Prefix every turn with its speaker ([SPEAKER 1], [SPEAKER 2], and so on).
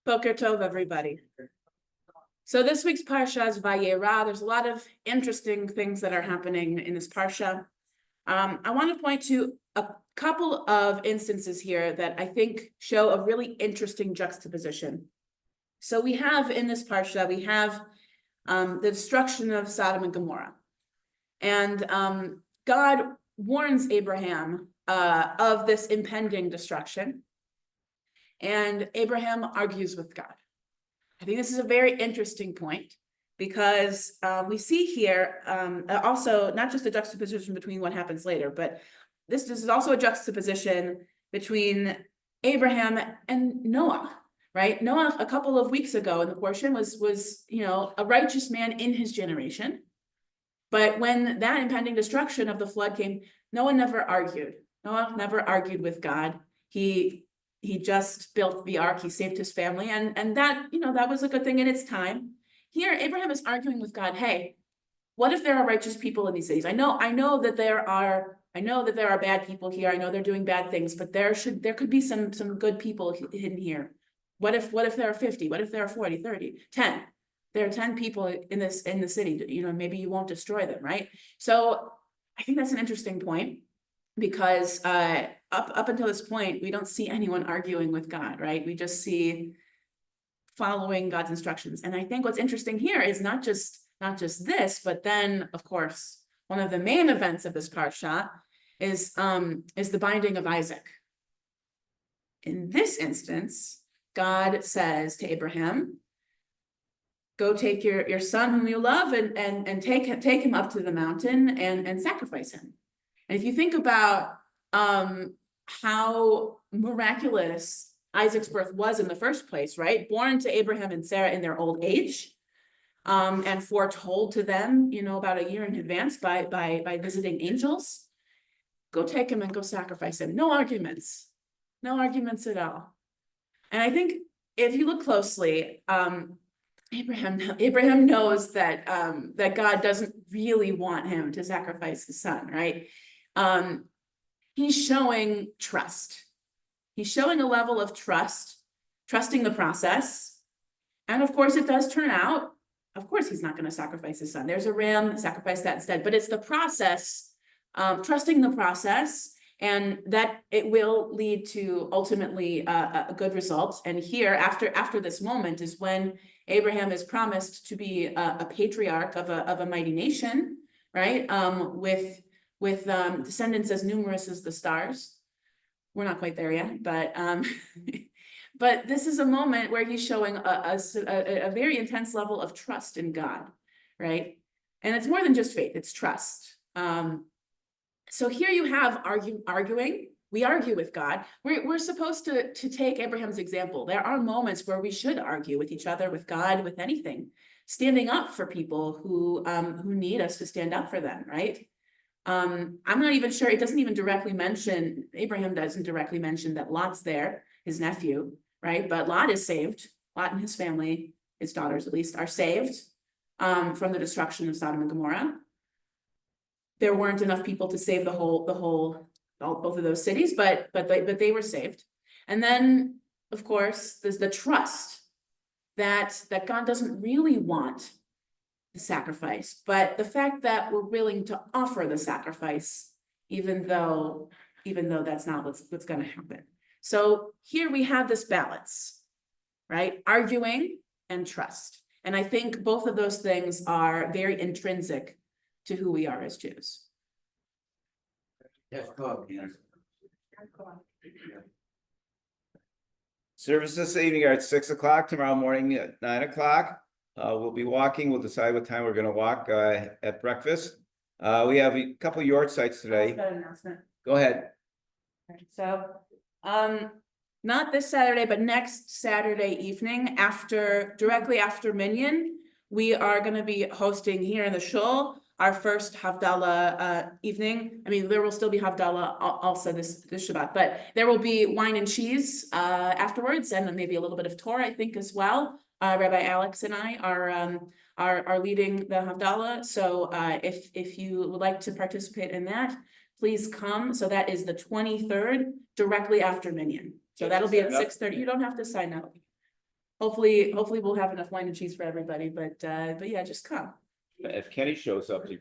[SPEAKER 1] Boker Tov, everybody. So this week's parsha is Vayera. There's a lot of interesting things that are happening in this parsha. I want to point to a couple of instances here that I think show a really interesting juxtaposition. So we have in this parsha, we have the destruction of Sodom and Gomorrah. And God warns Abraham of this impending destruction. And Abraham argues with God. I think this is a very interesting point because we see here also not just a juxtaposition between what happens later, but this is also a juxtaposition between Abraham and Noah, right? Noah, a couple of weeks ago in the portion was a righteous man in his generation. But when that impending destruction of the flood came, Noah never argued. Noah never argued with God. He just built the ark, he saved his family, and that, that was a good thing in its time. Here, Abraham is arguing with God, hey, what if there are righteous people in these cities? I know that there are bad people here. I know they're doing bad things, but there could be some good people hidden here. What if there are 50? What if there are 40, 30, 10? There are 10 people in the city, maybe you won't destroy them, right? So I think that's an interesting point because up until this point, we don't see anyone arguing with God, right? We just see following God's instructions. And I think what's interesting here is not just this, but then, of course, one of the main events of this parsha is the binding of Isaac. In this instance, God says to Abraham, go take your son whom you love and take him up to the mountain and sacrifice him. And if you think about how miraculous Isaac's birth was in the first place, right? Born to Abraham and Sarah in their old age, and foretold to them, about a year in advance by visiting angels. Go take him and go sacrifice him. No arguments at all. And I think if you look closely, Abraham knows that God doesn't really want him to sacrifice his son, right? He's showing trust. He's showing a level of trusting the process. And of course, it does turn out, of course, he's not going to sacrifice his son. There's a ram, sacrifice that instead. But it's the process, trusting the process, and that it will lead to ultimately a good result. And here, after this moment, is when Abraham is promised to be a patriarch of a mighty nation, right? With descendants as numerous as the stars. We're not quite there yet, but but this is a moment where he's showing a very intense level of trust in God, right? And it's more than just faith; it's trust. So here you have arguing. We argue with God. We're supposed to take Abraham's example. There are moments where we should argue with each other, with God, with anything, standing up for people who need us to stand up for them, right? I'm not even sure, it doesn't even directly mention, Abraham doesn't directly mention that Lot's there, his nephew, right? But Lot is saved. Lot and his family, his daughters at least, are saved from the destruction of Sodom and Gomorrah. There weren't enough people to save both of those cities, but they were saved. And then, of course, there's the trust that God doesn't really want the sacrifice, but the fact that we're willing to offer the sacrifice, even though that's not what's going to happen. So here we have this balance, right? Arguing and trust. And I think both of those things are very intrinsic to who we are as Jews.
[SPEAKER 2] Yes, go ahead.
[SPEAKER 3] Service this evening are at 6 o'clock, tomorrow morning at 9 o'clock. We'll be walking. We'll decide what time we're going to walk at breakfast. We have a couple of yard sites today.
[SPEAKER 1] Announcement.
[SPEAKER 3] Go ahead.
[SPEAKER 1] So, not this Saturday, but next Saturday evening, directly after Minyan, we are going to be hosting here in the shul our first Havdalah evening. I mean, there will still be Havdalah also this Shabbat, but there will be wine and cheese afterwards, and maybe a little bit of Torah, I think, as well. Rabbi Alex and I are leading the Havdalah. So if you would like to participate in that, please come. So that is the 23rd, directly after Minyan. So that'll be at 6:30. You don't have to sign up. hopefully we'll have enough wine and cheese for everybody, but yeah, just come.
[SPEAKER 3] If Kenny shows up, you